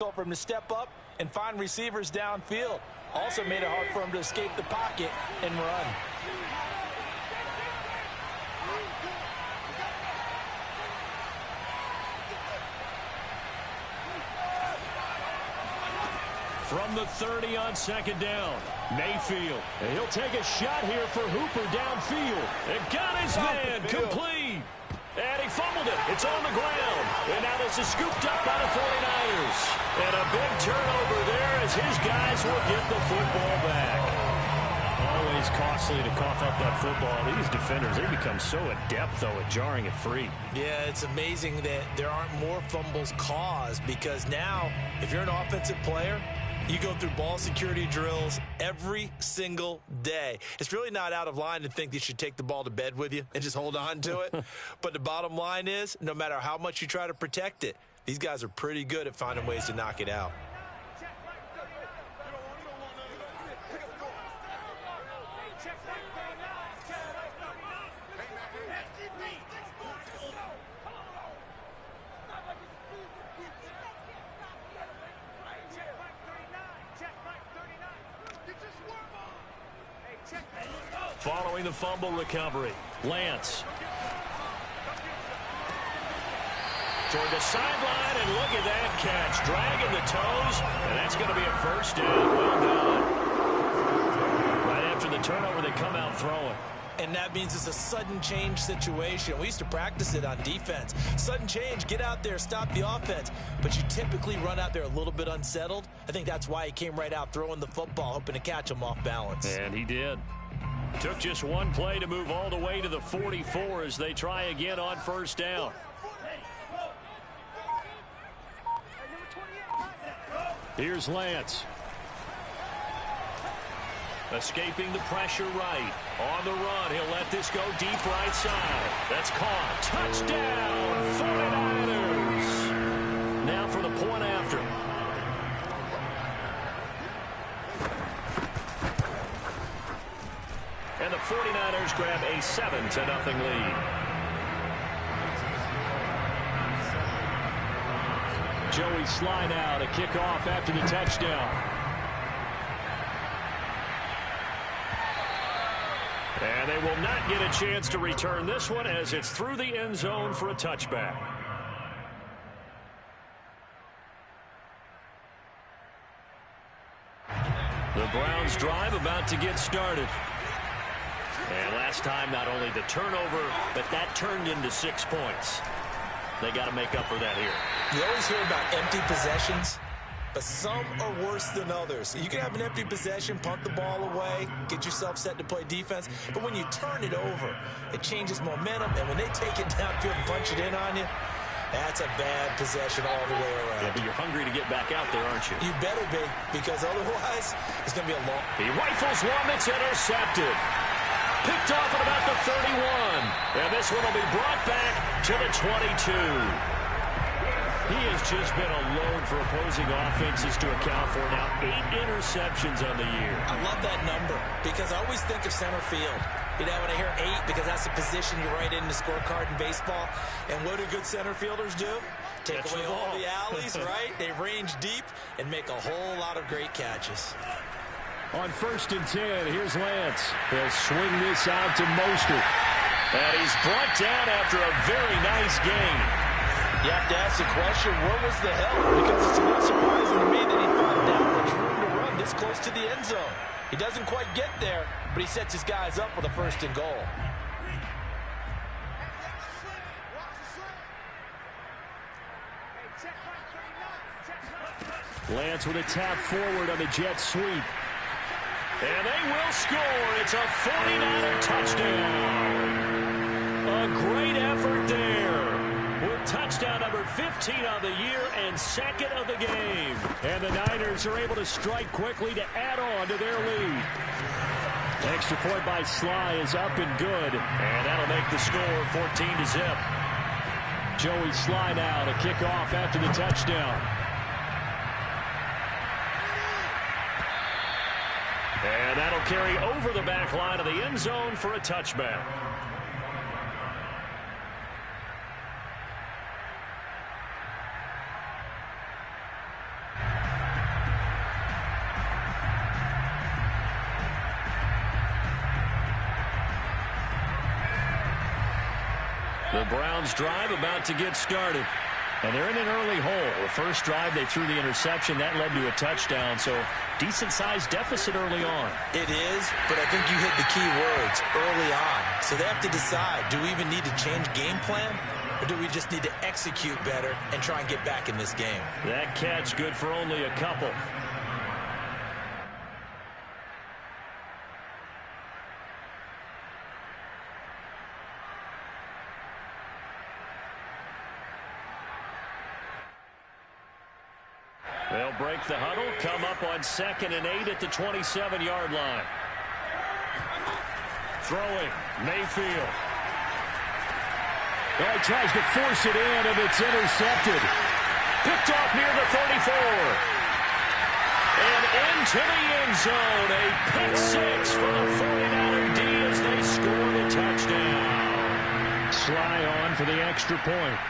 for him to step up and find receivers downfield. Also made it hard for him to escape the pocket and run. From the 30 on second down, Mayfield. And he'll take a shot here for Hooper downfield. It got his man complete. And he fumbled it. It's on the ground. And now this is scooped up by the 49ers. And a big turnover there as his guys will get the football back. Always costly to cough up that football. These defenders, they become so adept, though, at jarring it free. Yeah, it's amazing that there aren't more fumbles caused, because now, if you're an offensive player, you go through ball security drills every single day. It's really not out of line to think you should take the ball to bed with you and just hold on to it. But the bottom line is, no matter how much you try to protect it, these guys are pretty good at finding ways to knock it out. Following the fumble recovery, Lance. Toward the sideline, and look at that catch. Dragging the toes, and that's going to be a first down. Well done. Right after the turnover, they come out throwing. And that means it's a sudden change situation. We used to practice it on defense. Sudden change, get out there, stop the offense. But you typically run out there a little bit unsettled. I think that's why he came right out throwing the football, hoping to catch him off balance. And he did. Took just one play to move all the way to the 44 as they try again on first down. Here's Lance. Escaping the pressure right. On the run, he'll let this go deep right side. That's caught. Touchdown, 49ers. Now for the point after. And the 49ers grab a 7-0 lead. Joey slide out, a kickoff after the touchdown. And they will not get a chance to return this one as it's through the end zone for a touchback. The Browns drive about to get started. And last time, not only the turnover, but that turned into 6 points. They got to make up for that here. You always hear about empty possessions, but some are worse than others. You can have an empty possession, punt the ball away, get yourself set to play defense, but when you turn it over, it changes momentum, and when they take it downfield and punch it in on you, that's a bad possession all the way around. Yeah, but you're hungry to get back out there, aren't you? You better be, because otherwise, it's going to be a long... He rifles one that's intercepted. Picked off at about the 31. And this one will be brought back to the 22. He has just been a load for opposing offenses to account for now. 8 interceptions on the year. I love that number because I always think of center field. You know, when I hear 8, because that's the position you write in the scorecard in baseball. And what do good center fielders do? Take away all the alleys, right? They range deep and make a whole lot of great catches. On 1st and 10, here's Lance. He'll swing this out to Mostert. And he's brought down after a very nice gain. You have to ask the question, where was the help? Because it's a little surprising to me that he found that much room to run this close to the end zone. He doesn't quite get there, but he sets his guys up with a 1st and goal. Lance with a tap forward on the jet sweep. And they will score. It's a 49er touchdown. A great effort there. With touchdown number 15 on the year and 2nd of the game. And the Niners are able to strike quickly to add on to their lead. Extra point by Sly is up and good. And that'll make the score 14-0. Joey Sly now to kick off after the touchdown. And that'll carry over the back line of the end zone for a touchback. The Browns drive about to get started. And they're in an early hole. The first drive, they threw the interception. That led to a touchdown. So decent-sized deficit early on. It is, but I think you hit the key words, early on. So they have to decide, do we even need to change game plan? Or do we just need to execute better and try and get back in this game? That catch good for only a couple. They'll break the huddle, come up on 2nd and 8 at the 27-yard line. Throwing, Mayfield. Oh, he tries to force it in, and it's intercepted. Picked off near the 34. And into the end zone. A pick six for the 49er D as they score the touchdown. Sly on for the extra point.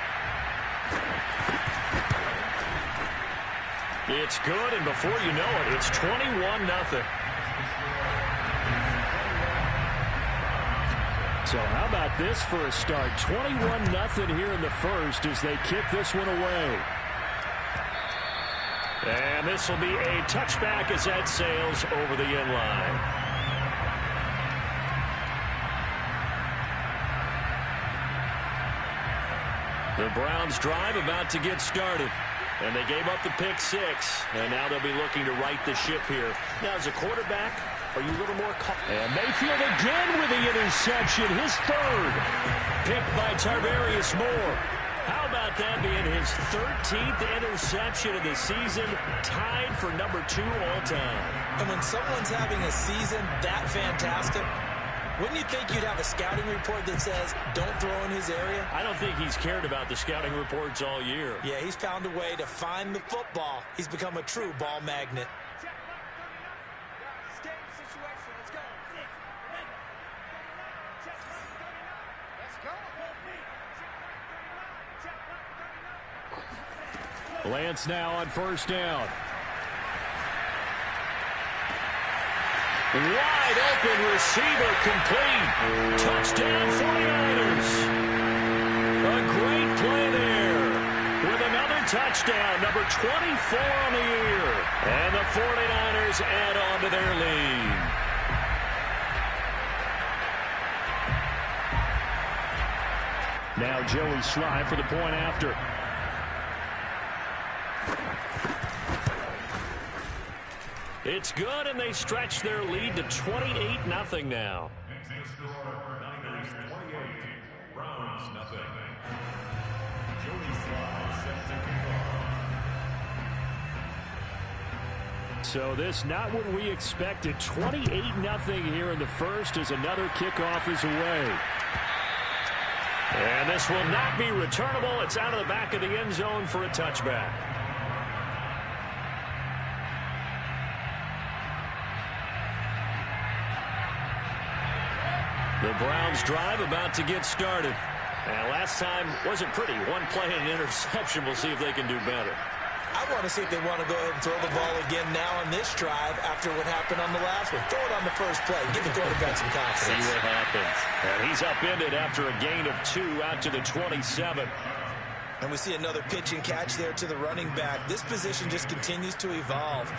It's good, and before you know it, it's 21-0. So how about this for a start? 21-0 here in the first as they kick this one away. And this will be a touchback as that sails over the end line. The Browns drive about to get started. And they gave up the pick six, and now they'll be looking to right the ship here. Now, as a quarterback, are you a little more confident? And Mayfield again with the interception, his third. Picked by Tarvarius Moore. How about that being his 13th interception of the season, tied for number 2 all time? And when someone's having a season that fantastic, wouldn't you think you'd have a scouting report that says, don't throw in his area? I don't think he's cared about the scouting reports all year. Yeah, he's found a way to find the football. He's become a true ball magnet. Lance now on first down. Wide open receiver complete. Touchdown 49ers. A great play there. With another touchdown, number 24 on the year. And the 49ers add on to their lead. Now Joey Sly for the point after. It's good, and they stretch their lead to 28-0 now. Niners 28, Browns nothing. Joey Sly set to kick off. So this not what we expected. 28-0 here in the first as another kickoff is away. And this will not be returnable. It's out of the back of the end zone for a touchback. The Browns drive about to get started. And last time wasn't pretty. One play and an interception. We'll see if they can do better. I want to see if they want to go ahead and throw the ball again now on this drive after what happened on the last one. Throw it on the first play. Give the quarterback some confidence. See what happens. And he's upended after a gain of 2 out to the 27. And we see another pitch and catch there to the running back. This position just continues to evolve.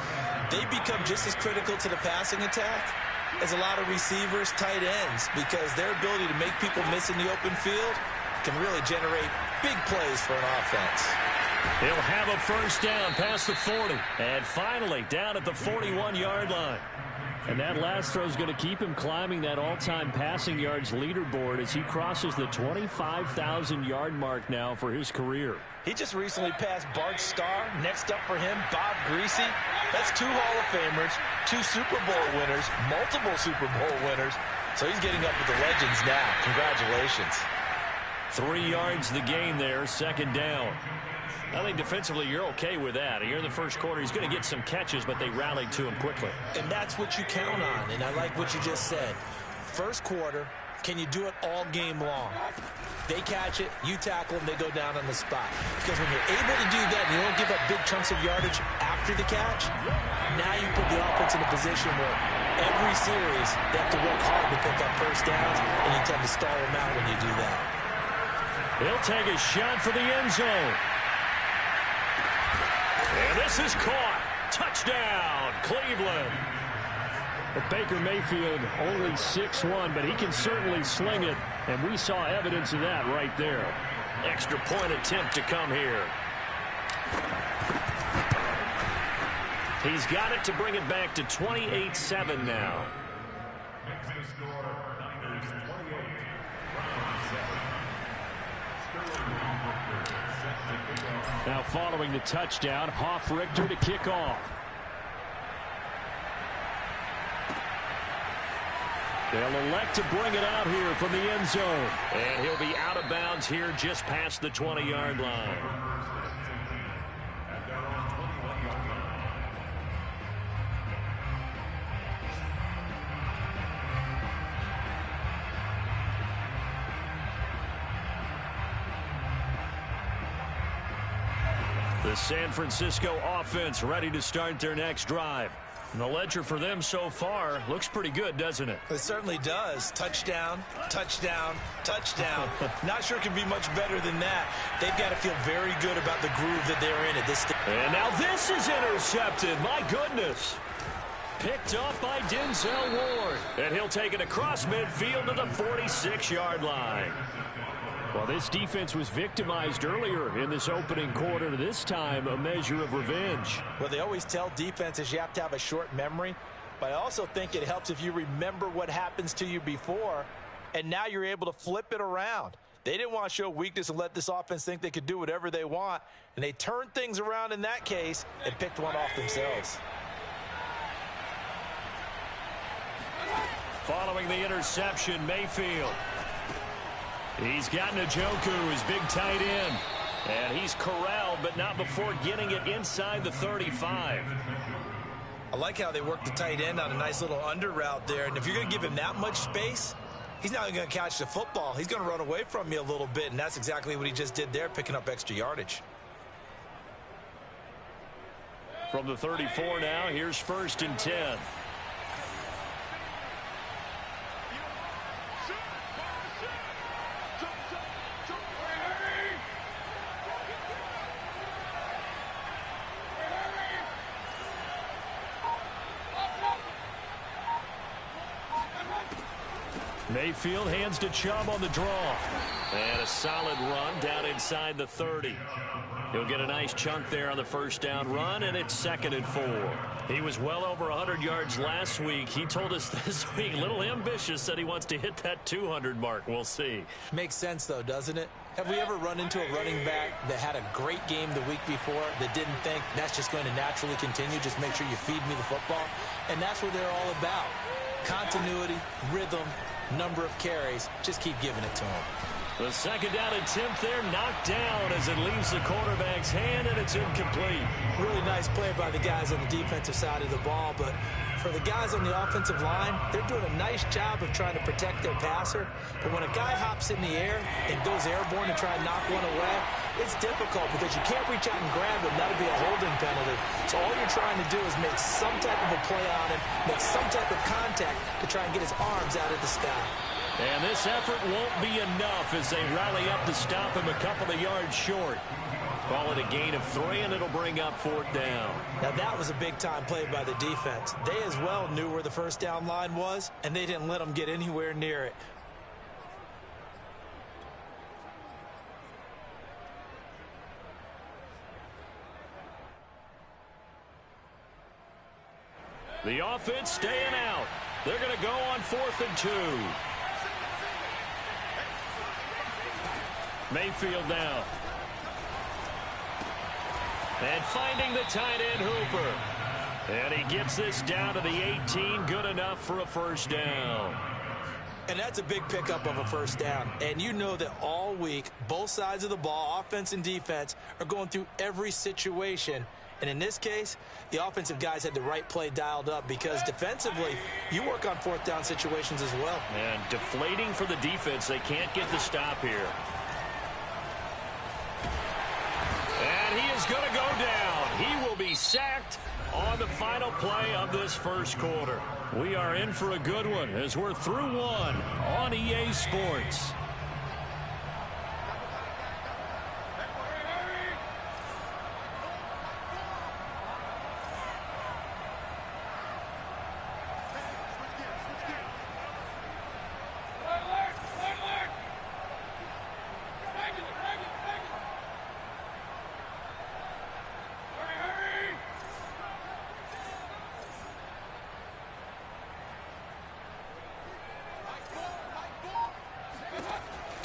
They become just as critical to the passing attack as a lot of receivers, tight ends, because their ability to make people miss in the open field can really generate big plays for an offense. He'll have a first down past the 40. And finally, down at the 41-yard line. And that last throw is going to keep him climbing that all-time passing yards leaderboard as he crosses the 25,000-yard mark now for his career. He just recently passed Bart Starr. Next up for him, Bob Greasy. That's 2 Hall of Famers, 2 Super Bowl winners, multiple Super Bowl winners. So he's getting up with the legends now. Congratulations. 3 yards the gain there, second down. I think defensively you're okay with that. Here in the first quarter, he's going to get some catches, but they rallied to him quickly. And that's what you count on, and I like what you just said. First quarter, can you do it all game long? They catch it, you tackle them, they go down on the spot. Because when you're able to do that and you don't give up big chunks of yardage after the catch, now you put the offense in a position where every series they have to work hard to pick up first downs, and you tend to stall them out when you do that. He'll take a shot for the end zone. And this is caught. Touchdown, Cleveland. But Baker Mayfield only 6'1", but he can certainly sling it, and we saw evidence of that right there. Extra point attempt to come here. He's got it to bring it back to 28-7 now. Next score, Niners 28, Browns 7. Now following the touchdown, Richter to kick off. They'll elect to bring it out here from the end zone. And he'll be out of bounds here just past the 20-yard line. The San Francisco offense ready to start their next drive. And the ledger for them so far looks pretty good, doesn't it? It certainly does. Touchdown, touchdown, touchdown. Not sure it can be much better than that. They've got to feel very good about the groove that they're in at this stage. And now this is intercepted. My goodness. Picked off by Denzel Ward. And he'll take it across midfield to the 46-yard line. Well, this defense was victimized earlier in this opening quarter. This time, a measure of revenge. Well, they always tell defenses you have to have a short memory, but I also think it helps if you remember what happens to you before, and now you're able to flip it around. They didn't want to show weakness and let this offense think they could do whatever they want, and they turned things around in that case and picked one off themselves. Following the interception, Mayfield. He's got Njoku, his big tight end. And he's corralled, but not before getting it inside the 35. I like how they work the tight end on a nice little under route there. And if you're going to give him that much space, he's not going to catch the football. He's going to run away from you a little bit, and that's exactly what he just did there, picking up extra yardage. From the 34 now, here's 1st and 10. Mayfield hands to Chubb on the draw. And a solid run down inside the 30. He'll get a nice chunk there on the first down run, and it's 2nd and 4. He was well over 100 yards last week. He told us this week, a little ambitious, said he wants to hit that 200 mark. We'll see. Makes sense, though, doesn't it? Have we ever run into a running back that had a great game the week before that didn't think that's just going to naturally continue? Just make sure you feed me the football. And that's what they're all about. Continuity, rhythm, number of carries. Just keep giving it to him. The 2nd down attempt there knocked down as it leaves the quarterback's hand, and it's incomplete. Really nice play by the guys on the defensive side of the ball, but for the guys on the offensive line, they're doing a nice job of trying to protect their passer. But when a guy hops in the air and goes airborne to try and knock one away, it's difficult because you can't reach out and grab him. That'll be a holding penalty. So all you're trying to do is make some type of a play on him, make some type of contact to try and get his arms out of the sky. And this effort won't be enough as they rally up to stop him a couple of yards short. Call it a gain of 3, and it'll bring up 4th down. Now, that was a big-time play by the defense. They as well knew where the first down line was, and they didn't let them get anywhere near it. The offense staying out. They're going to go on 4th and 2. Mayfield now. And finding the tight end Hooper. And he gets this down to the 18. Good enough for a first down. And that's a big pickup of a first down. And you know that all week, both sides of the ball, offense and defense, are going through every situation. And in this case, the offensive guys had the right play dialed up because defensively, you work on 4th down situations as well. And deflating for the defense. They can't get the stop here. And he is going to go down. He will be sacked on the final play of this first quarter. We are in for a good one as we're through one on EA Sports.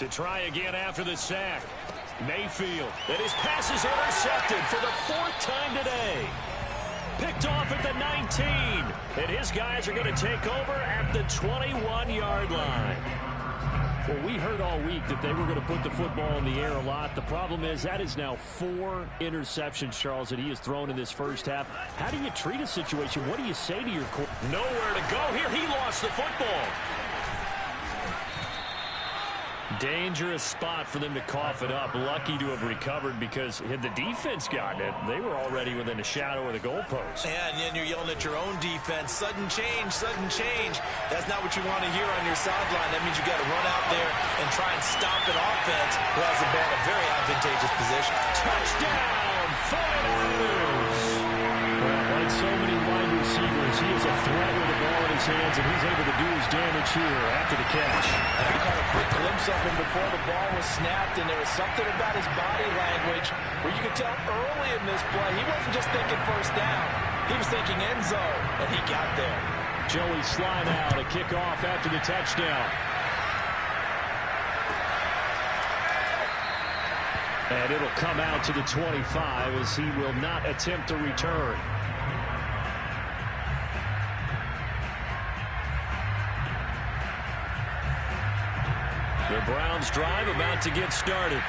To try again after the sack. Mayfield. And his pass is intercepted for the 4th time today. Picked off at the 19. And his guys are going to take over at the 21-yard line. Well, we heard all week that they were going to put the football in the air a lot. The problem is that is now 4 interceptions, Charles, that he has thrown in this first half. How do you treat a situation? What do you say to your core? Nowhere to go here. He lost the football. Dangerous spot for them to cough it up. Lucky to have recovered because had the defense gotten it, they were already within a shadow of the goalpost. And then you're yelling at your own defense. Sudden change, sudden change. That's not what you want to hear on your sideline. That means you got to run out there and try and stop an offense who has the ball in a very advantageous position. Touchdown, 49ers! Well, like so many wide receivers, he is a threat with the ball in his hands, and he's able to do his damage here after the catch. And I caught a quick glimpse of him before the ball was snapped, and there was something about his body language where you could tell early in this play he wasn't just thinking first down. He was thinking end zone, and he got there. Joey slide out, a kickoff after the touchdown. And it'll come out to the 25 as he will not attempt to return. The Browns drive about to get started.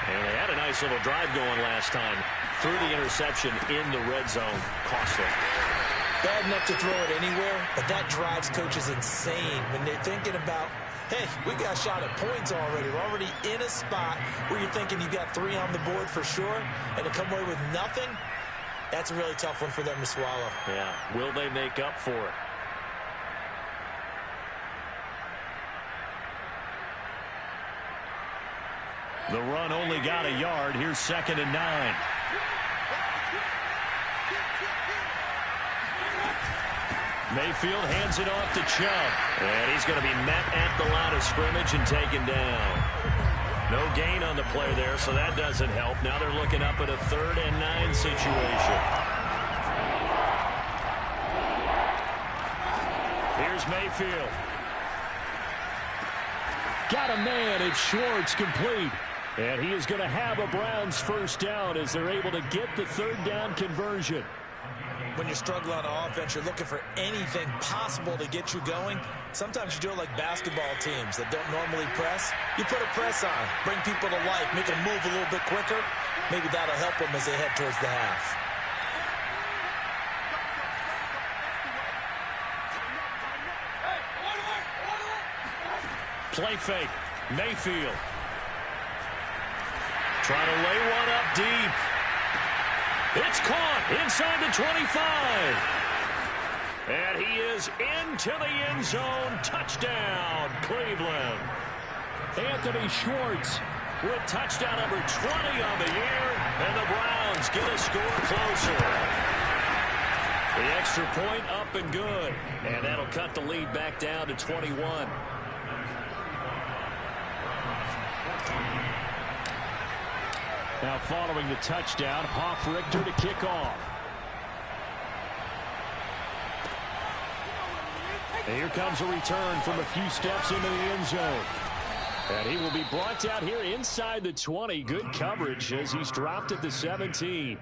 And they had a nice little drive going last time. Threw the interception in the red zone. Costly. Bad enough to throw it anywhere, but that drives coaches insane when they're thinking about, hey, we got shot at points already. We're already in a spot where you're thinking you got 3 on the board for sure, and to come away with nothing, that's a really tough one for them to swallow. Yeah, will they make up for it? The run only got a yard. Here's 2nd and 9. Mayfield hands it off to Chubb. And he's going to be met at the line of scrimmage and taken down. No gain on the play there, so that doesn't help. Now they're looking up at a 3rd and 9 situation. Here's Mayfield. Got a man. It's Schwartz, complete. And he is going to have a Browns first down as they're able to get the 3rd down conversion. When you're struggling on offense, you're looking for anything possible to get you going. Sometimes you do it like basketball teams that don't normally press. You put a press on, bring people to life, make them move a little bit quicker. Maybe that'll help them as they head towards the half. Play fake. Mayfield. Trying to lay one up deep. It's caught inside the 25. And he is into the end zone. Touchdown, Cleveland. Anthony Schwartz with touchdown number 20 on the year. And the Browns get a score closer. The extra point up and good. And that'll cut the lead back down to 21. Now following the touchdown, Hoff-Richter to kick off. And here comes a return from a few steps into the end zone. And he will be brought down here inside the 20. Good coverage as he's dropped at the 17.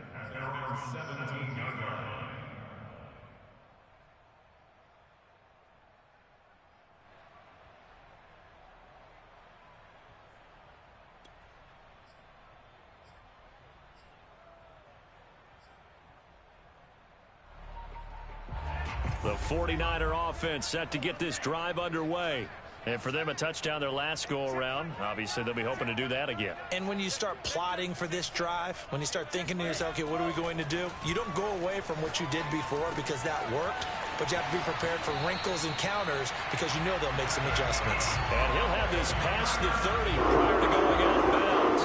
The 49er offense set to get this drive underway. And for them, a touchdown their last go-around. Obviously, they'll be hoping to do that again. And when you start plotting for this drive, when you start thinking to yourself, okay, what are we going to do? You don't go away from what you did before because that worked, but you have to be prepared for wrinkles and counters because you know they'll make some adjustments. And he'll have this past the 30 prior to going out of bounds.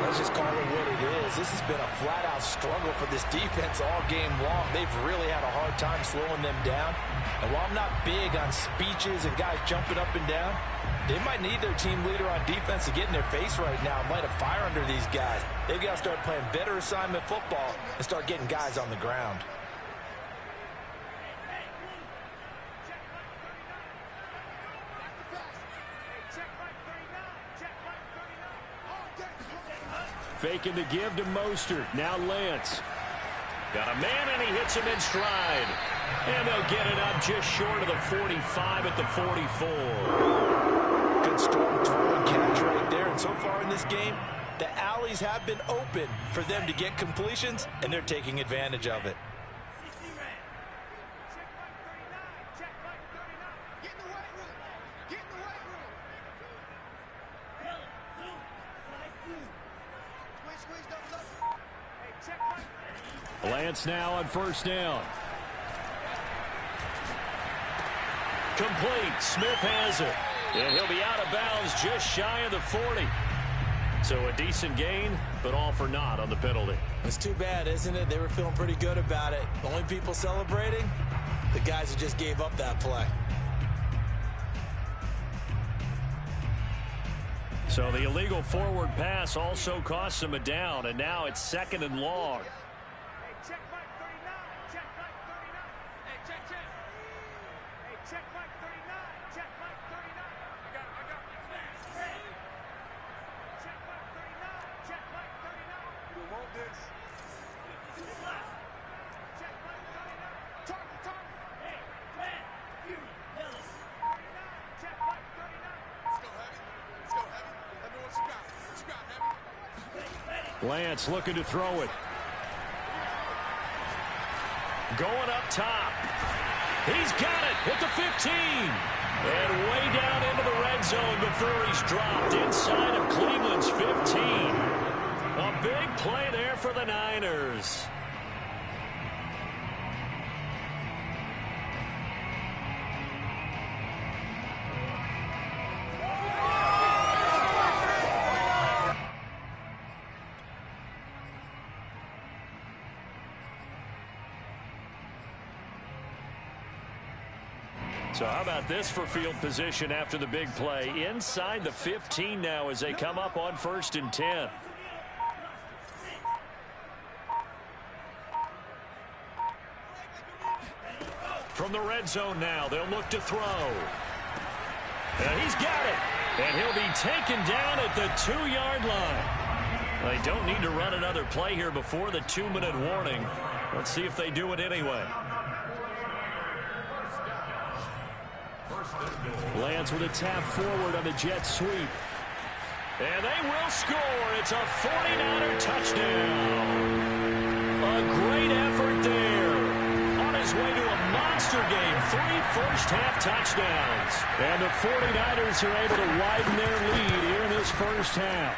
Let's just call it what it is. This has been a flat-out struggle for this defense all game long. They've really had a hard time slowing them down. And while I'm not big on speeches and guys jumping up and down, they might need their team leader on defense to get in their face right now and light a fire under these guys. They've got to start playing better assignment football and start getting guys on the ground. faking the give to Mostert. Now Lance. Got a man, and he hits him in stride. And they'll get it up just short of the 45 at the 44. Good strong throw and catch right there. And so far in this game, the alleys have been open for them to get completions, and they're taking advantage of it. Lance now on first down. Complete. Smith has it. And he'll be out of bounds just shy of the 40. So a decent gain, but all for naught on the penalty. It's too bad, isn't it? They were feeling pretty good about it. The only people celebrating, the guys who just gave up that play. So the illegal forward pass also costs him a down, and now it's 2nd and long. Lance looking to throw it. Going up top. He's got it at the 15. And way down into the red zone before he's dropped inside of Cleveland's 15. A big play there for the Niners. So how about this for field position after the big play? Inside the 15 now as they come up on 1st and 10. From the red zone now, they'll look to throw. And he's got it. And he'll be taken down at the 2-yard line. They don't need to run another play here before the 2-minute warning. Let's see if they do it anyway. Lance with a tap forward on the jet sweep. And they will score. It's a 49er touchdown. A great effort there. On his way to a monster game. 3 first-half touchdowns. And the 49ers are able to widen their lead here in this first half.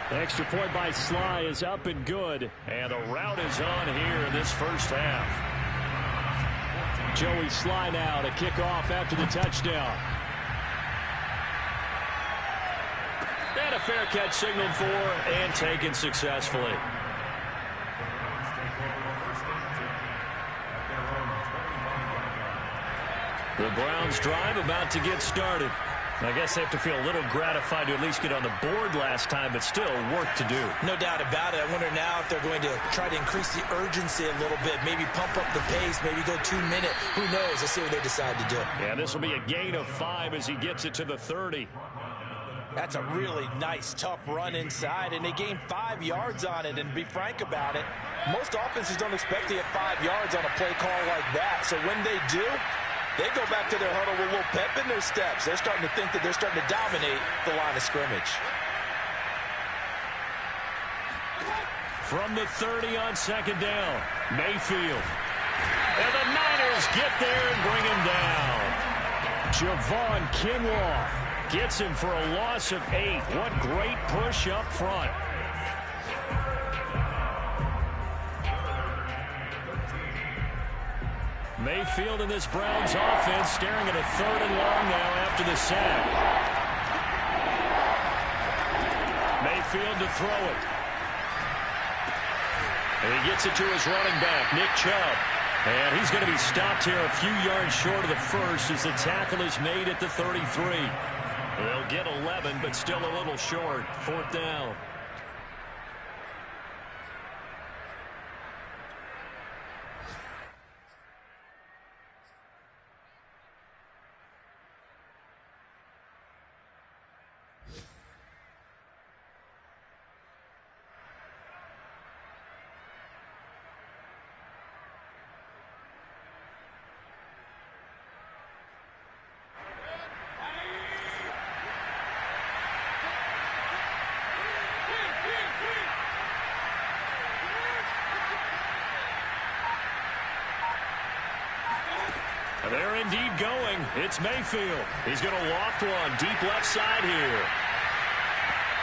The extra point by Sly is up and good. And the route is on here in this first half. Joey Sly now to kick off after the touchdown. And a fair catch signaled for and taken successfully. The Browns drive about to get started. I guess they have to feel a little gratified to at least get on the board last time, but still work to do. No doubt about it. I wonder now if they're going to try to increase the urgency a little bit, maybe pump up the pace, maybe go 2-minute. Who knows? Let's see what they decide to do. Yeah, this will be a gain of 5 as he gets it to the 30. That's a really nice, tough run inside, and they gained 5 yards on it. And to be frank about it, most offenses don't expect to get 5 yards on a play call like that. So when they do, they go back to their huddle with a little pep in their steps. They're starting to think that they're starting to dominate the line of scrimmage. From the 30 on 2nd down, Mayfield. And the Niners get there and bring him down. Javon Kinlaw gets him for a loss of 8. What great push up front. Mayfield in this Browns offense staring at a 3rd and long now after the sack. Mayfield to throw it. And he gets it to his running back, Nick Chubb. And he's going to be stopped here a few yards short of the first as the tackle is made at the 33. They'll get 11, but still a little short. 4th down. They're indeed going. It's Mayfield. He's going to loft one deep left side here.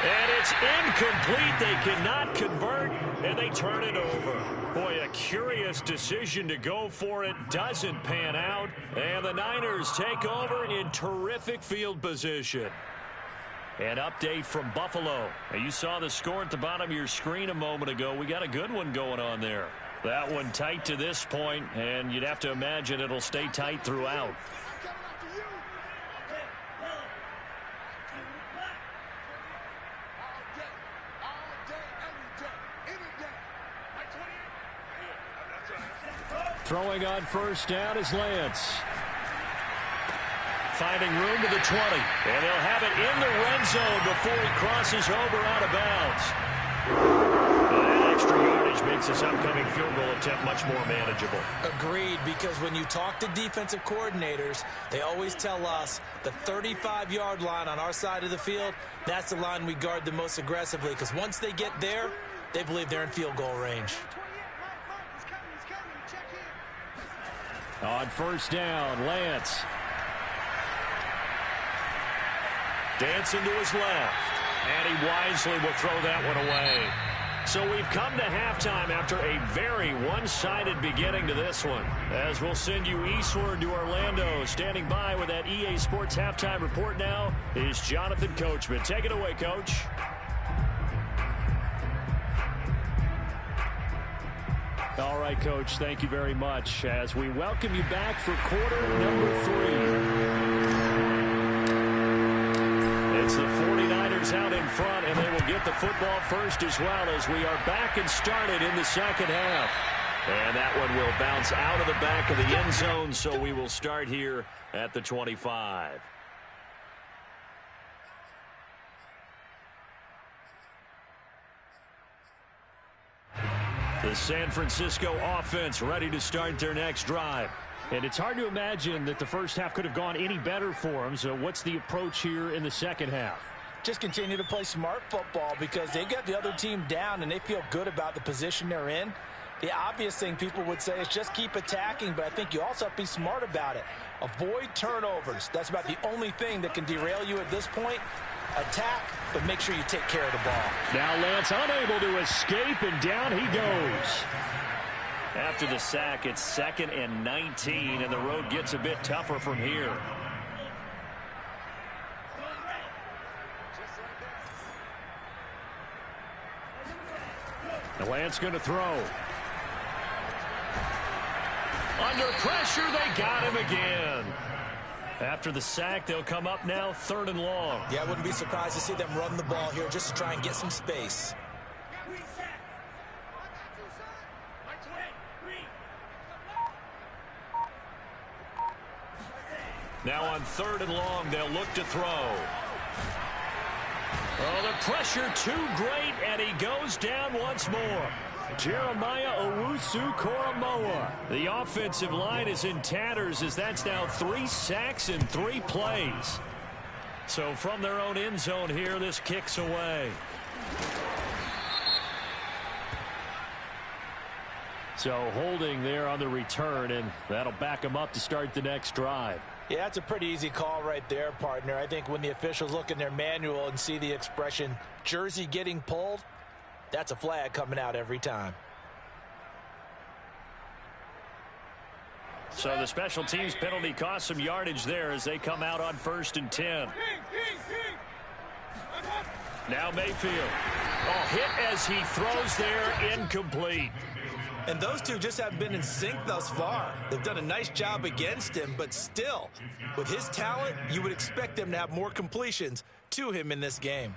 And it's incomplete. They cannot convert, and they turn it over. Boy, a curious decision to go for it. Doesn't pan out, and the Niners take over in terrific field position. An update from Buffalo. You saw the score at the bottom of your screen a moment ago. We got a good one going on there. That one tight to this point, and you'd have to imagine it'll stay tight throughout. Throwing on first down is Lance. Finding room to the 20. And they'll have it in the red zone before he crosses over out of bounds. That extra yardage makes this upcoming field goal attempt much more manageable. Agreed, because when you talk to defensive coordinators, they always tell us the 35-yard line on our side of the field, that's the line we guard the most aggressively, because once they get there, they believe they're in field goal range. On first down, Lance. Dancing to his left. And he wisely will throw that one away. So we've come to halftime after a very one-sided beginning to this one. As we'll send you eastward to Orlando. Standing by with that EA Sports halftime report now is Jonathan Coachman. Take it away, Coach. All right, Coach, thank you very much as we welcome you back for quarter number 3. It's the 49ers out in front, and they will get the football first as well as we are back and started in the second half. And that one will bounce out of the back of the end zone, so we will start here at the 25. The San Francisco offense ready to start their next drive. And it's hard to imagine that the first half could have gone any better for them. So what's the approach here in the second half? Just continue to play smart football because they got the other team down and they feel good about the position they're in. The obvious thing people would say is just keep attacking, but I think you also have to be smart about it. Avoid turnovers. That's about the only thing that can derail you at this point. Attack, but make sure you take care of the ball. Now Lance unable to escape, and down he goes. After the sack, it's 2nd and 19, and the road gets a bit tougher from here. The Lance going to throw. Under pressure, they got him again. After the sack, they'll come up now 3rd and long. Yeah, I wouldn't be surprised to see them run the ball here just to try and get some space. Now on 3rd and long, they'll look to throw. Oh, the pressure too great, and he goes down once more. Jeremiah Owusu-Koramoah. The offensive line is in tatters as that's now 3 sacks in 3 plays. So from their own end zone here, this kicks away. So holding there on the return, and that'll back them up to start the next drive. Yeah, that's a pretty easy call right there, partner. I think when the officials look in their manual and see the expression jersey getting pulled, that's a flag coming out every time. So the special teams penalty cost some yardage there as they come out on 1st and 10. Now Mayfield. Oh, hit as he throws there, incomplete. And those two just haven't been in sync thus far. They've done a nice job against him, but still, with his talent, you would expect them to have more completions to him in this game.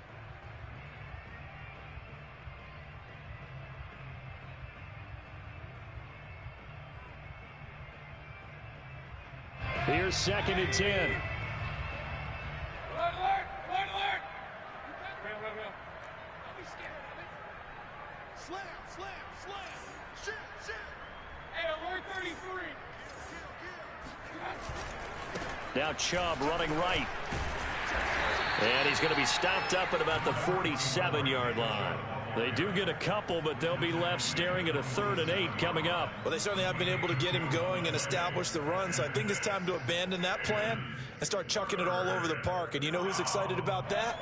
Here's 2nd and 10. Now Chubb running right. And he's going to be stopped up at about the 47-yard line. They do get a couple, but they'll be left staring at a 3rd and 8 coming up. Well, they certainly have been able to get him going and establish the run, so I think it's time to abandon that plan and start chucking it all over the park. And you know who's excited about that?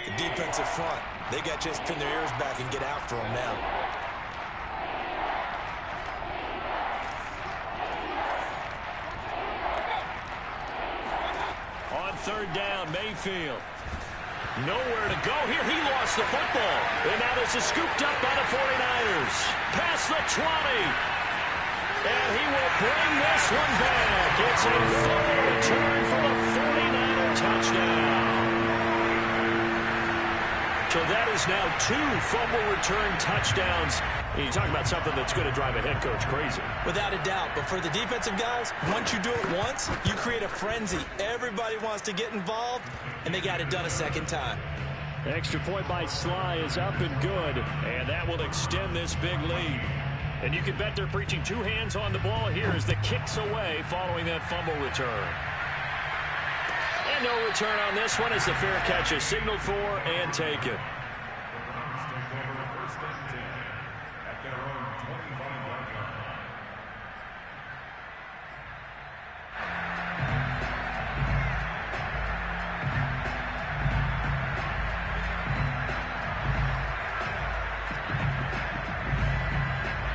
The defensive front. They got to just pin their ears back and get after him now. On 3rd down, Mayfield. Nowhere to go here. He lost the football. And now this is scooped up by the 49ers. Past the 20. And he will bring this one back. It's a fumble return for the 49er touchdown. So that is now 2 fumble return touchdowns. You talk about something that's going to drive a head coach crazy. Without a doubt. But for the defensive guys, once you do it once, you create a frenzy. Everybody wants to get involved, and they got it done a second time. Extra point by Sly is up and good, and that will extend this big lead. And you can bet they're preaching 2 hands on the ball here as the kick's away following that fumble return. And no return on this one as the fair catch is signaled for and taken.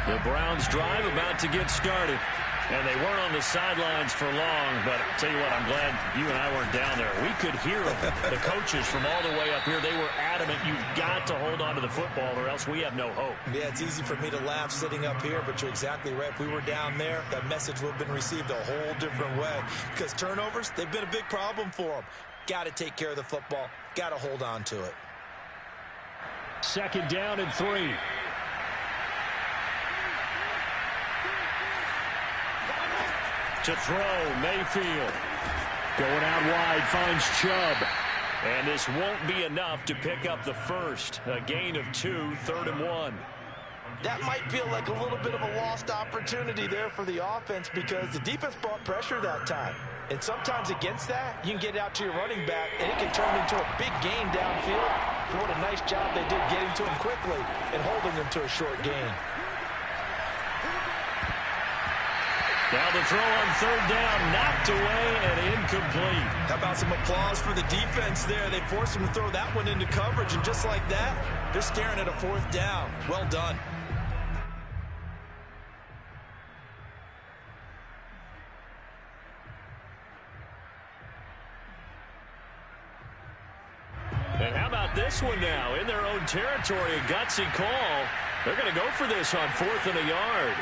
The Browns drive about to get started. And they weren't on the sidelines for long, but I'll tell you what, I'm glad you and I weren't down there. We could hear them, the coaches from all the way up here. They were adamant, you've got to hold on to the football or else we have no hope. Yeah, it's easy for me to laugh sitting up here, but you're exactly right. If we were down there, that message would have been received a whole different way. Because turnovers, they've been a big problem for them. Got to take care of the football. Got to hold on to it. 2nd down and 3. To throw, Mayfield. Going out wide, finds Chubb. And this won't be enough to pick up the first. A gain of 2, 3rd and 1. That might feel like a little bit of a lost opportunity there for the offense because the defense brought pressure that time. And sometimes against that, you can get out to your running back, and it can turn into a big gain downfield. But what a nice job they did getting to him quickly and holding him to a short gain. Now the throw on 3rd down, knocked away and incomplete. How about some applause for the defense there? They forced him to throw that one into coverage, and just like that, they're staring at a 4th down. Well done. And how about this one now? In their own territory, a gutsy call. They're going to go for this on 4th and a yard.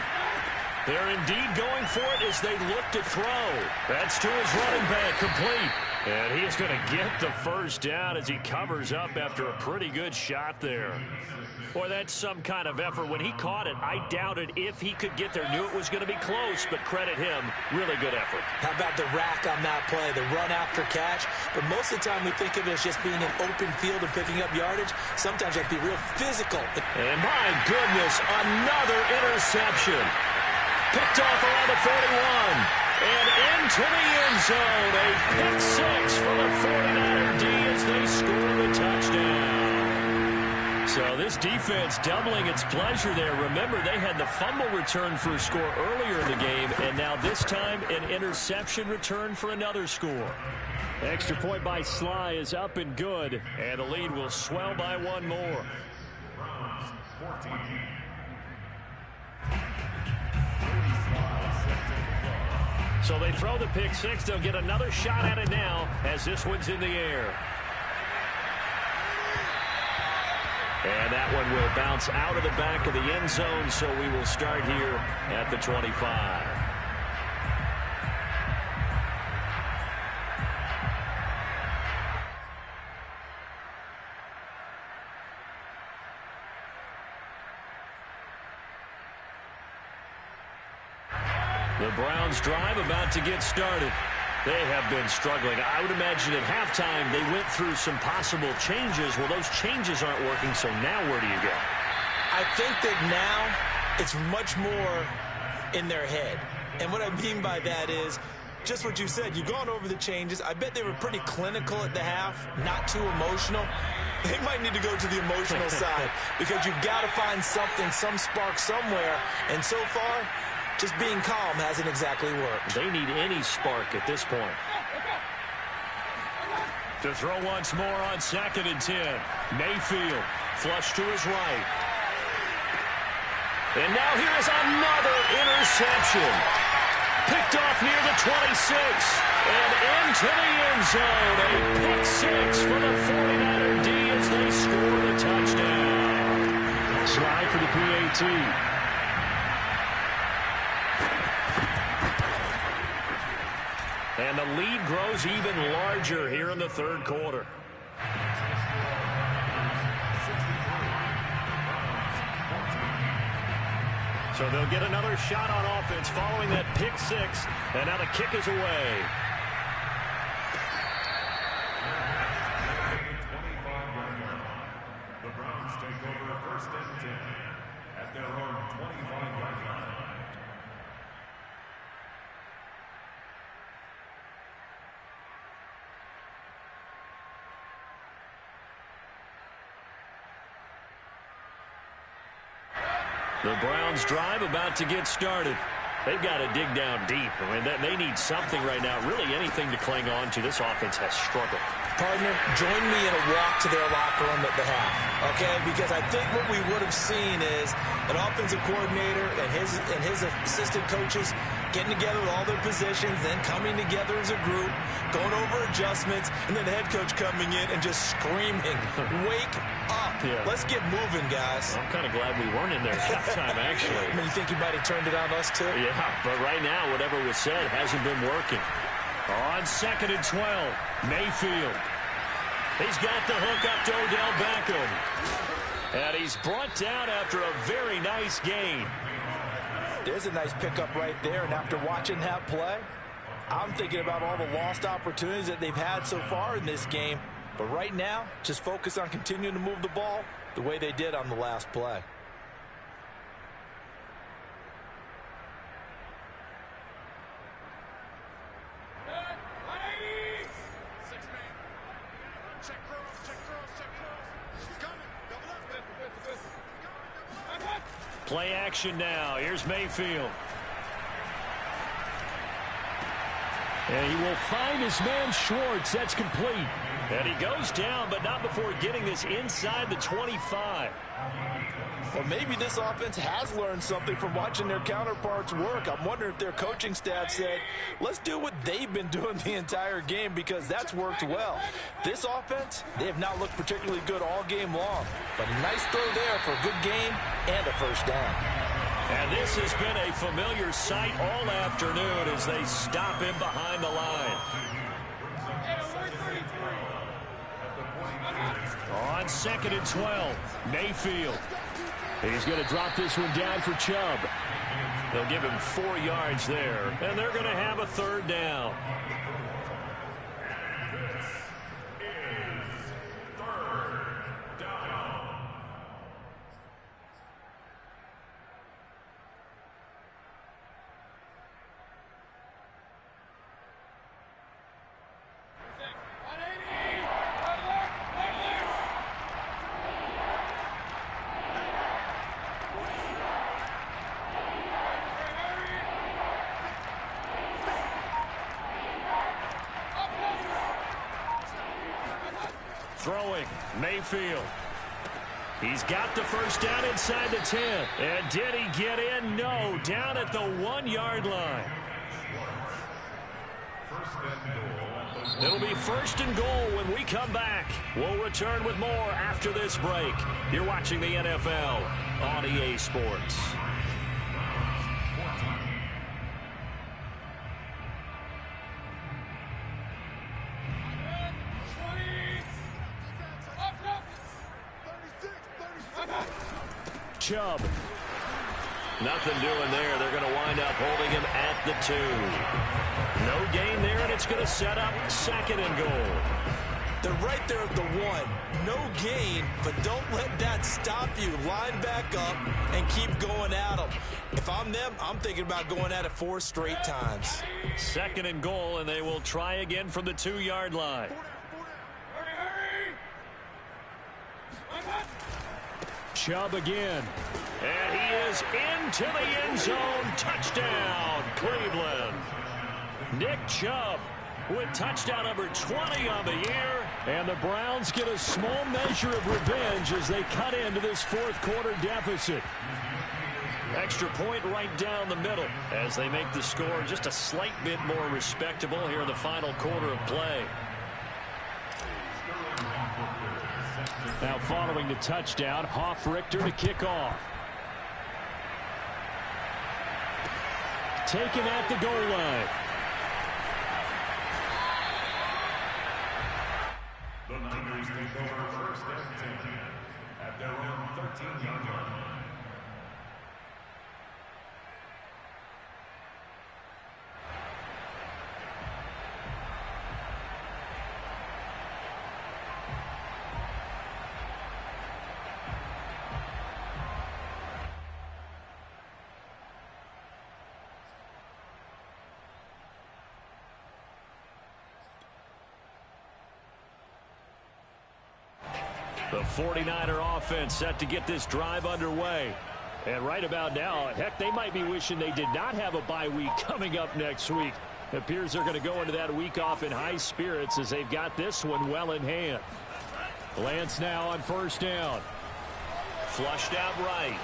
They're indeed going for it as they look to throw. That's to his running back, complete. And he is going to get the first down as he covers up after a pretty good shot there. Boy, that's some kind of effort. When he caught it, I doubted if he could get there. Knew it was going to be close, but credit him. Really good effort. How about the rack on that play, the run after catch? But most of the time we think of it as just being an open field and picking up yardage. Sometimes you have to be real physical. And my goodness, another interception. Picked off around the 41. And into the end zone. A pick 6 for the 49er D as they score the touchdown. So this defense doubling its pleasure there. Remember, they had the fumble return for a score earlier in the game, and now this time an interception return for another score. Extra point by Sly is up and good, and the lead will swell by 1 more. Browns 14. So they throw the pick 6. They'll get another shot at it now as this one's in the air. And that one will bounce out of the back of the end zone, so we will start here at the 25. The Browns drive about to get started. They have been struggling. I would imagine at halftime they went through some possible changes. Well, those changes aren't working, so now where do you go? I think that now it's much more in their head. And what I mean by that is just what you said. You've gone over the changes. I bet they were pretty clinical at the half, not too emotional. They might need to go to the emotional side because you've got to find something, some spark somewhere. And so far, just being calm hasn't exactly worked. They need any spark at this point. To throw once more on 2nd and 10. Mayfield flush to his right. And now here is another interception. Picked off near the 26. And into the end zone. A pick 6 for the 49er D as they score the touchdown. Slide for the PAT. And the lead grows even larger here in the third quarter. So they'll get another shot on offense following that pick 6. And now the kick is away. The Browns take over 1st and 10 at their own 25-yard line. The Browns drive about to get started. They've got to dig down deep. I mean, they need something right now, really anything to cling on to. This offense has struggled. Partner, join me in a walk to their locker room at the half, okay? Because I think what we would have seen is an offensive coordinator and his assistant coaches getting together with all their positions, then coming together as a group, going over adjustments, and then the head coach coming in and just screaming, wake up. Yeah. Let's get moving, guys. I'm kind of glad we weren't in there at halftime, actually. I mean, you think he might have turned it on us, too? Yeah, but right now, whatever was said hasn't been working. On 2nd and 12, Mayfield. He's got the hook up to Odell Beckham. And he's brought down after a very nice gain. There's a nice pickup right there, and after watching that play, I'm thinking about all the lost opportunities that they've had so far in this game. But right now, just focus on continuing to move the ball the way they did on the last play. Play action now. Here's Mayfield. And he will find his man Schwartz. That's complete. And he goes down, but not before getting this inside the 25. Well, maybe this offense has learned something from watching their counterparts work. I'm wondering if their coaching staff said, let's do what they've been doing the entire game, because that's worked well. This offense, they have not looked particularly good all game long. But a nice throw there for a good game and a first down. And this has been a familiar sight all afternoon as they stop him behind the line. On 2nd and 12, Mayfield. He's going to drop this one down for Chubb. They'll give him 4 yards there, and they're going to have a third down. Throwing, Mayfield. He's got the first down inside the 10. And did he get in? No, down at the 1-yard line. It'll be 1st and goal when we come back. We'll return with more after this break. You're watching the NFL on EA Sports. Chubb. Nothing doing there. They're going to wind up holding him at the 2. No gain there, and it's going to set up 2nd and goal. They're right there at the 1. No gain, but don't let that stop you. Line back up and keep going at them. If I'm them, I'm thinking about going at it 4 straight times. 2nd and goal, and they will try again from the 2-yard line. Chubb again. And he is into the end zone. Touchdown, Cleveland. Nick Chubb with touchdown number 20 on the year. And the Browns get a small measure of revenge as they cut into this 4th quarter deficit. Extra point right down the middle as they make the score just a slight bit more respectable here in the final quarter of play. Now following the touchdown, Richter to kick off. Taken at the goal line. The Niners take over 1st and 10 at their own 13-yard line. The 49er offense set to get this drive underway. And right about now, heck, they might be wishing they did not have a bye week coming up next week. It appears they're going to go into that week off in high spirits as they've got this one well in hand. Lance now on 1st down. Flushed out right.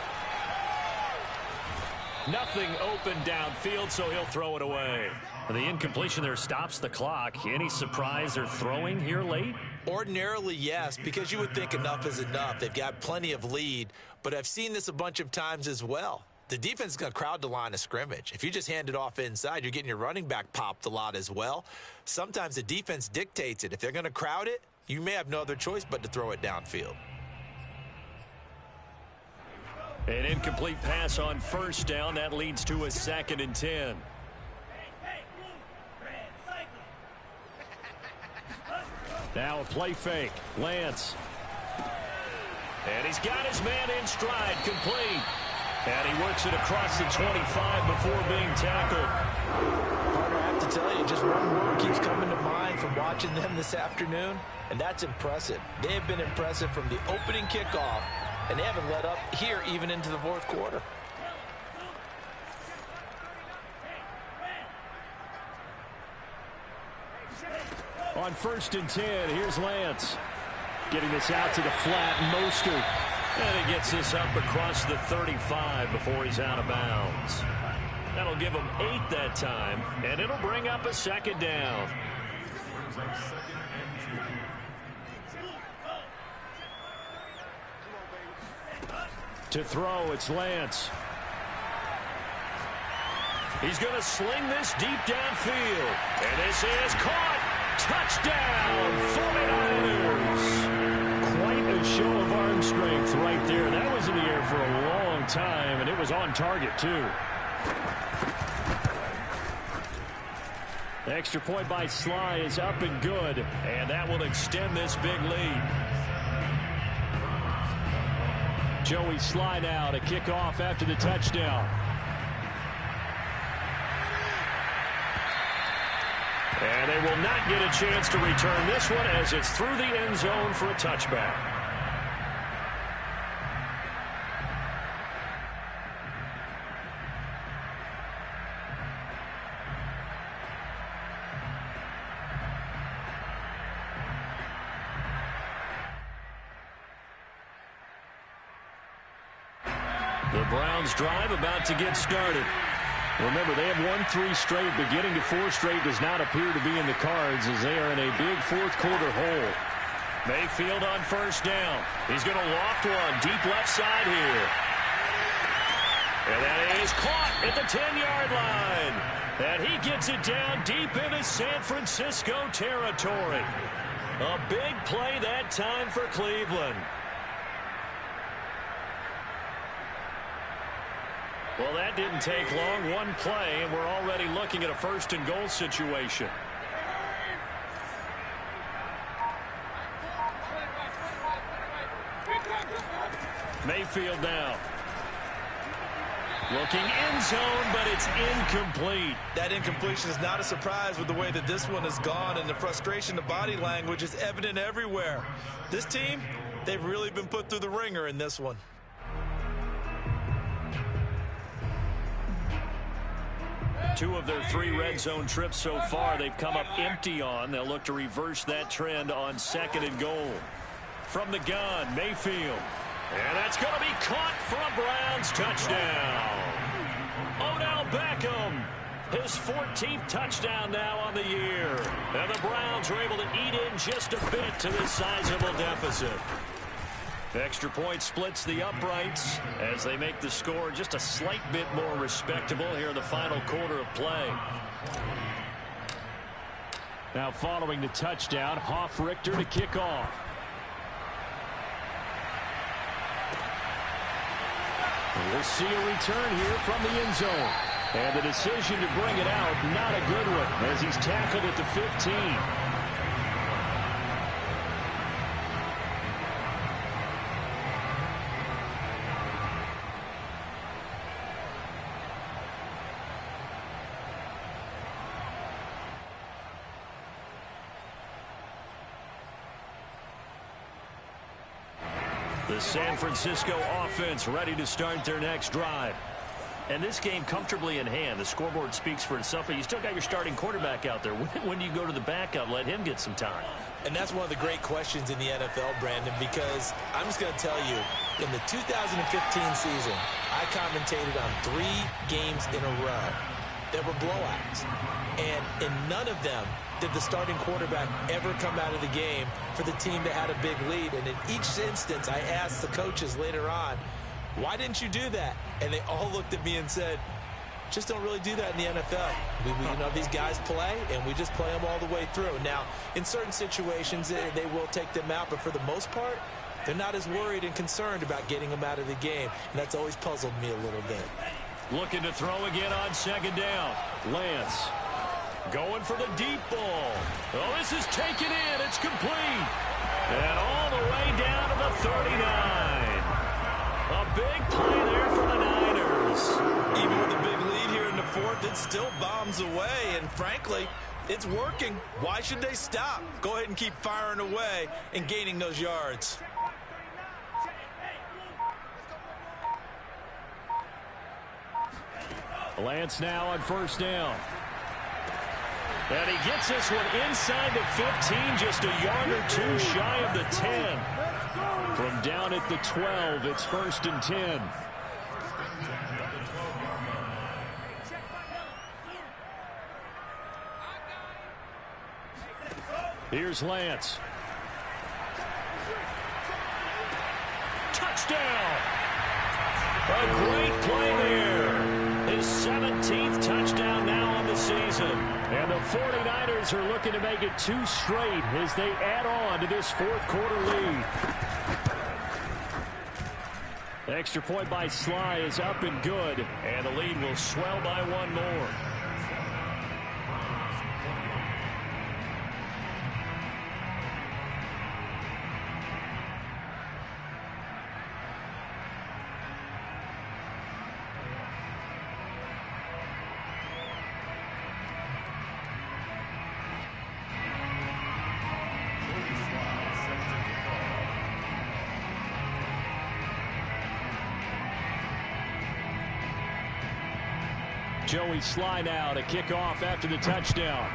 Nothing open downfield, so he'll throw it away. The incompletion there stops the clock. Any surprise they're throwing here late? Ordinarily, yes, because you would think enough is enough. They've got plenty of lead, but I've seen this a bunch of times as well. The defense is going to crowd the line of scrimmage. If you just hand it off inside, you're getting your running back popped a lot as well. Sometimes the defense dictates it. If they're going to crowd it, you may have no other choice but to throw it downfield. An incomplete pass on 1st down. That leads to a 2nd and 10. Now a play fake. Lance. And he's got his man in stride. Complete. And he works it across the 25 before being tackled. Partner, I have to tell you, just one word keeps coming to mind from watching them this afternoon, and that's impressive. They have been impressive from the opening kickoff, and they haven't let up here even into the 4th quarter. On 1st and 10, here's Lance. Getting this out to the flat, Mostert. And he gets this up across the 35 before he's out of bounds. That'll give him 8 that time, and it'll bring up a 2nd down. To throw, it's Lance. He's going to sling this deep downfield. And this is caught. Touchdown, 49ers. Quite a show of arm strength right there. That was in the air for a long time, and it was on target, too. The extra point by Sly is up and good, and that will extend this big lead. Joey Sly now to kick off after the touchdown. And they will not get a chance to return this one as it's through the end zone for a touchback. The Browns drive about to get started. Remember, they have won 3 straight, but getting to 4 straight does not appear to be in the cards as they are in a big 4th quarter hole. Mayfield on 1st down. He's going to loft one deep left side here. And that is caught at the 10-yard line. And he gets it down deep into San Francisco territory. A big play that time for Cleveland. Well, that didn't take long. One play, and we're already looking at a 1st and goal situation. Mayfield now. Looking end zone, but it's incomplete. That incompletion is not a surprise with the way that this one has gone, and the frustration, the body language is evident everywhere. This team, they've really been put through the ringer in this one. Two of their 3 red zone trips so far, they've come up empty on. They'll look to reverse that trend on 2nd and goal. From the gun, Mayfield. And that's going to be caught for a Browns touchdown. Odell Beckham, his 14th touchdown now on the year. And the Browns are able to eat in just a bit to this sizable deficit. The extra point splits the uprights as they make the score just a slight bit more respectable here in the final quarter of play. Now following the touchdown, Hoff-Richter to kick off. We'll see a return here from the end zone. And the decision to bring it out, not a good one, as he's tackled at the 15. The San Francisco offense ready to start their next drive. And this game comfortably in hand. The scoreboard speaks for itself, but you still got your starting quarterback out there. When do you go to the backup, let him get some time? And that's one of the great questions in the NFL, Brandon, because I'm just going to tell you, in the 2015 season, I commentated on 3 games in a row that were blowouts. And in none of them did the starting quarterback ever come out of the game for the team that had a big lead. And in each instance, I asked the coaches later on, why didn't you do that? And they all looked at me and said, just don't really do that in the NFL. You know, these guys play, and we just play them all the way through. Now, in certain situations, they will take them out, but for the most part, they're not as worried and concerned about getting them out of the game. And that's always puzzled me a little bit. Looking to throw again on 2nd down. Lance going for the deep ball. Oh, this is taken in. It's complete. And all the way down to the 39. A big play there for the Niners. Even with a big lead here in the 4th, it still bombs away. And frankly, it's working. Why should they stop? Go ahead and keep firing away and gaining those yards. Lance now on 1st down. And he gets this one inside the 15, just a yard or 2 shy of the 10. From down at the 12, it's 1st and 10. Here's Lance. Touchdown! A great play there. His 17th touchdown now on the season. And the 49ers are looking to make it 2 straight as they add on to this 4th quarter lead. Extra point by Sly is up and good. And the lead will swell by 1 more. Joey Sly now to kick off after the touchdown.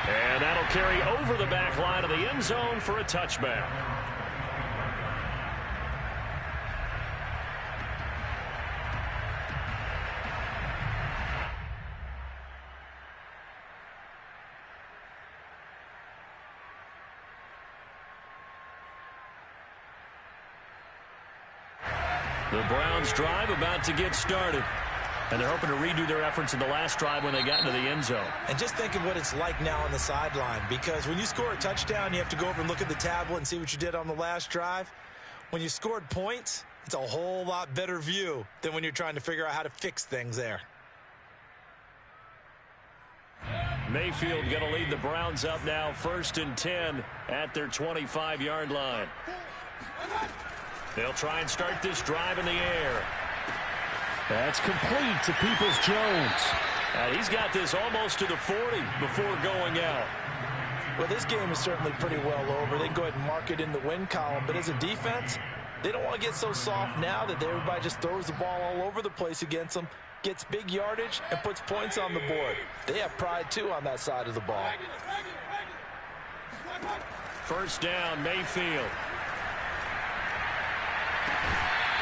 And that'll carry over the back line of the end zone for a touchback. The Browns drive about to get started. And they're hoping to redo their efforts in the last drive when they got into the end zone. And just think of what it's like now on the sideline, because when you score a touchdown, you have to go over and look at the tablet and see what you did on the last drive. When you scored points, it's a whole lot better view than when you're trying to figure out how to fix things there. Mayfield going to lead the Browns up now, 1st and 10 at their 25-yard line. They'll try and start this drive in the air. That's complete to Peoples-Jones. And he's got this almost to the 40 before going out. Well, this game is certainly pretty well over. They can go ahead and mark it in the win column. But as a defense, they don't want to get so soft now that everybody just throws the ball all over the place against them, gets big yardage, and puts points on the board. They have pride, too, on that side of the ball. 1st down, Mayfield.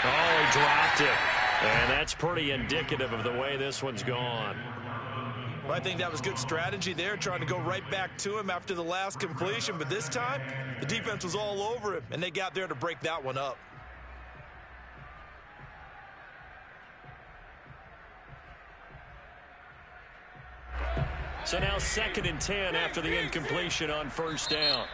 Oh, he dropped it. And that's pretty indicative of the way this one's gone. Well, I think that was good strategy there, trying to go right back to him after the last completion. But this time, the defense was all over him, and they got there to break that one up. So now 2nd and 10 after the incompletion on 1st down.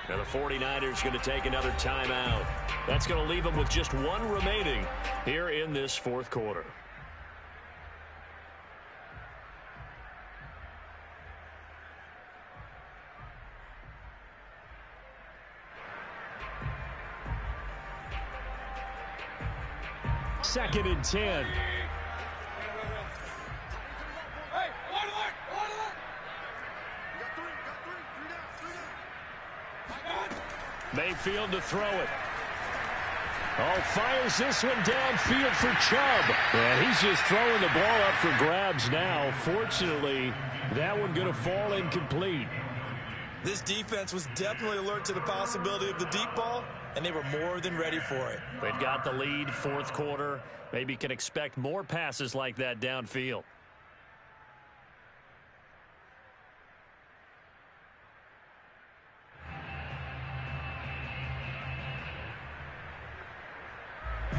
Now the 49ers going to take another timeout. That's going to leave them with just one remaining here in this 4th quarter. Second and 10. Mayfield to throw it. Oh, fires this one downfield for Chubb. And he's just throwing the ball up for grabs now. Fortunately, that one going to fall incomplete. This defense was definitely alert to the possibility of the deep ball, and they were more than ready for it. They've got the lead, 4th quarter. Maybe can expect more passes like that downfield.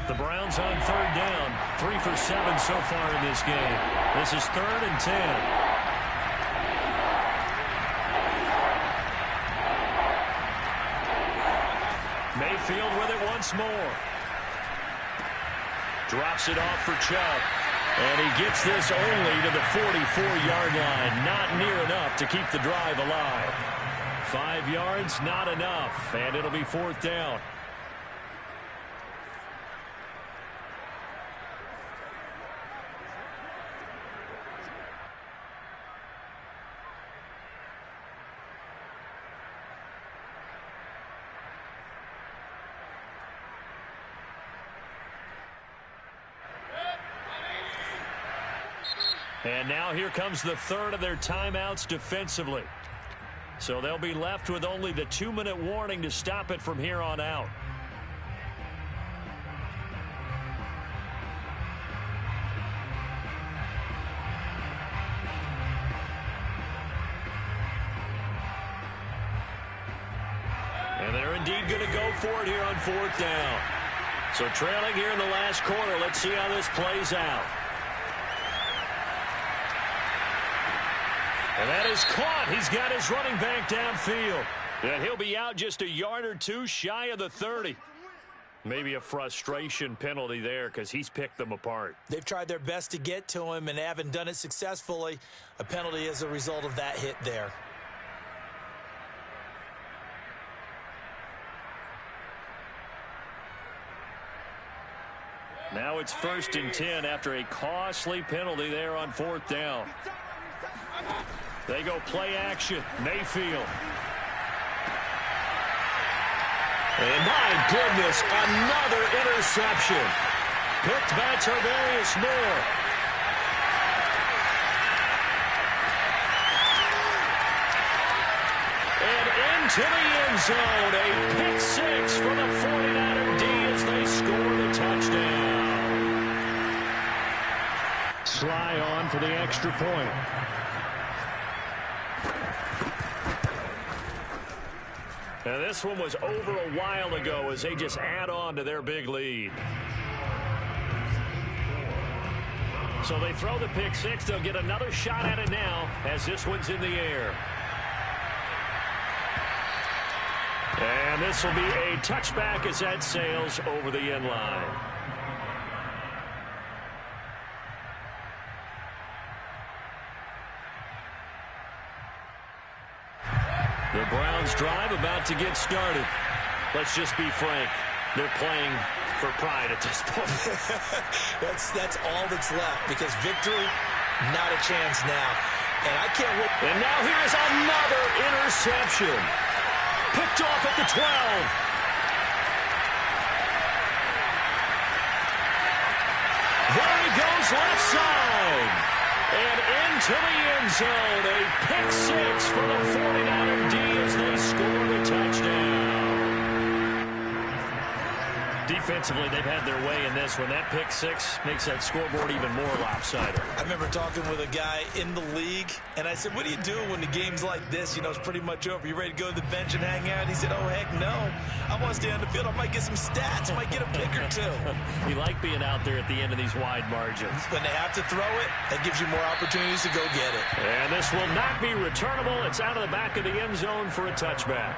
The Browns on 3rd down. 3 for 7 so far in this game. This is 3rd and 10. Mayfield with it once more. Drops it off for Chubb. And he gets this only to the 44-yard line. Not near enough to keep the drive alive. 5 yards, not enough. And it'll be 4th down. And now here comes the 3rd of their timeouts defensively. So they'll be left with only the 2-minute warning to stop it from here on out. And they're indeed going to go for it here on 4th down. So trailing here in the last quarter, let's see how this plays out. And that is caught. He's got his running back downfield. And he'll be out just a yard or two shy of the 30. Maybe a frustration penalty there because he's picked them apart. They've tried their best to get to him and haven't done it successfully. A penalty as a result of that hit there. Now it's 1st and 10 after a costly penalty there on 4th down. They go play action. Mayfield. And my goodness, another interception. Picked by Tarvarius Moore. And into the end zone. A pick 6 for the 49er D as they score the touchdown. Sly on for the extra point. Now this one was over a while ago as they just add on to their big lead. So they throw the pick 6. They'll get another shot at it now as this one's in the air. And this will be a touchback as that sails over the end line. The Browns drive about to get started. Let's just be frank. They're playing for pride at this point. That's all that's left, because victory, not a chance now. And I can't wait. And now here's another interception. Picked off at the 12. There he goes, left side. And into the end zone. A pick six for the 49er D as they score the touchdown. Defensively, they've had their way in this one. That pick six makes that scoreboard even more lopsided. I remember talking with a guy in the league, and I said, what do you do when the game's like this? You know, it's pretty much over. You ready to go to the bench and hang out? He said, oh, heck no. I want to stay on the field. I might get some stats. I might get a pick or two. You like being out there at the end of these wide margins. When they have to throw it, that gives you more opportunities to go get it. And this will not be returnable. It's out of the back of the end zone for a touchback.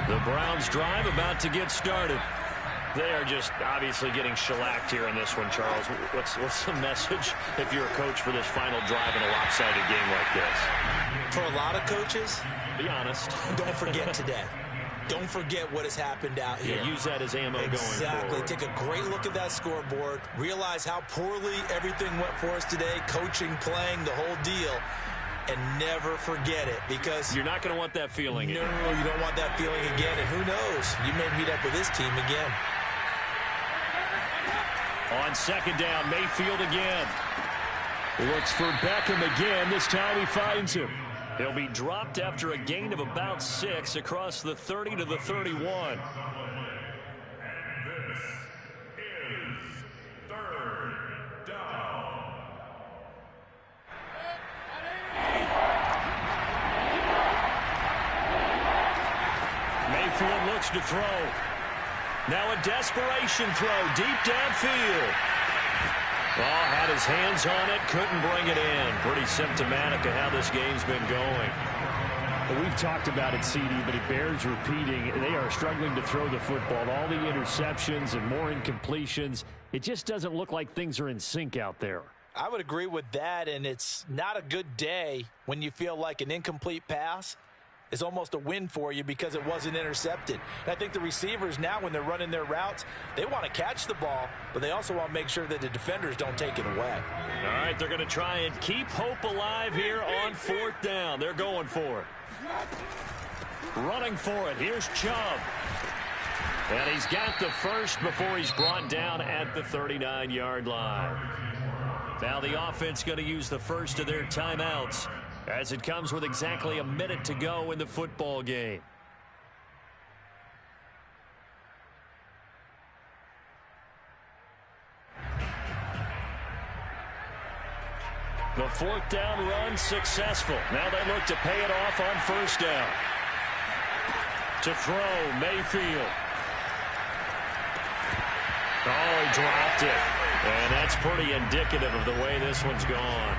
The Browns drive about to get started. They are just obviously getting shellacked here in this one, Charles. What's the message if you're a coach for this final drive in a lopsided game like this? For a lot of coaches, be honest. Don't forget today. Don't forget what has happened out here. Yeah, use that as ammo going forward. Exactly. Take a great look at that scoreboard. Realize how poorly everything went for us today. Coaching, playing, the whole deal. And never forget it, because you're not going to want that feeling again. No, you don't want that feeling again. And who knows? You may meet up with this team again. On second down, Mayfield again. Looks for Beckham again. This time he finds him. He'll be dropped after a gain of about 6 across the 30 to the 31. Mayfield looks to throw. Now a desperation throw deep downfield. Oh, had his hands on it, couldn't bring it in. Pretty symptomatic of how this game's been going. Well, we've talked about it, CD, but it bears repeating. They are struggling to throw the football. All the interceptions and more incompletions. It just doesn't look like things are in sync out there. I would agree with that, and it's not a good day when you feel like an incomplete pass is almost a win for you because it wasn't intercepted. And I think the receivers now, when they're running their routes, they want to catch the ball, but they also want to make sure that the defenders don't take it away. All right, they're going to try and keep hope alive here on fourth down. They're going for it. Running for it. Here's Chubb. And he's got the first before he's brought down at the 39-yard line. Now the offense going to use the first of their timeouts, as it comes with exactly a minute to go in the football game. The fourth down run successful. Now they look to pay it off on first down. To throw, Mayfield. Oh, he dropped it. And that's pretty indicative of the way this one's gone.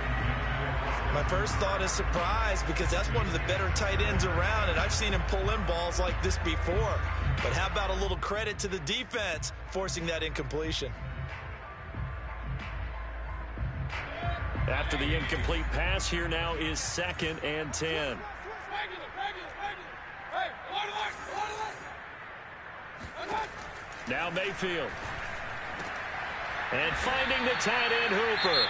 My first thought is surprise, because that's one of the better tight ends around, and I've seen him pull in balls like this before. But how about a little credit to the defense forcing that incompletion? After the incomplete pass, here now is 2nd and 10. Now Mayfield. And finding the tight end Hooper.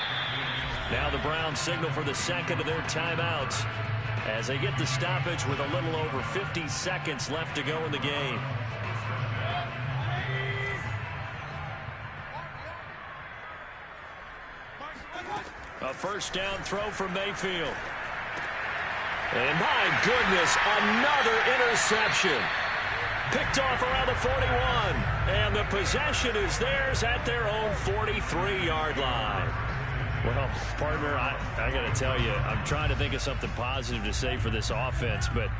Now the Browns signal for the second of their timeouts as they get the stoppage with a little over 50 seconds left to go in the game. A first down throw for Mayfield. And my goodness, another interception. Picked off around the 41. And the possession is theirs at their own 43-yard line. Well, partner, I got to tell you, I'm trying to think of something positive to say for this offense, but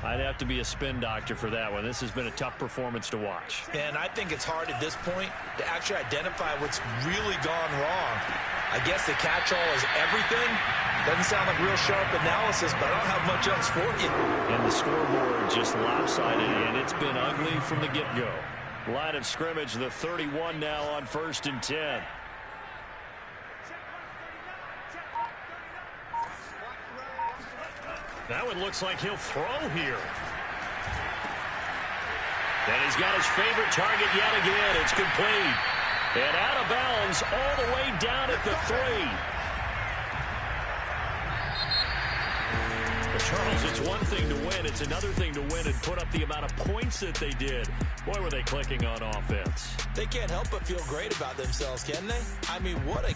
I'd have to be a spin doctor for that one. This has been a tough performance to watch. And I think it's hard at this point to actually identify what's really gone wrong. I guess the catch-all is everything, Doesn't sound like real sharp analysis, but I don't have much else for you. And the scoreboard just lopsided, and it's been ugly from the get-go. Line of scrimmage, the 31 now on 1st and 10. Now it looks like he'll throw here. And he's got his favorite target yet again. It's complete. And out of bounds all the way down at the 3. Well, Charles, it's one thing to win. It's another thing to win and put up the amount of points that they did. Boy, were they clicking on offense. They can't help but feel great about themselves, can they? I mean, what a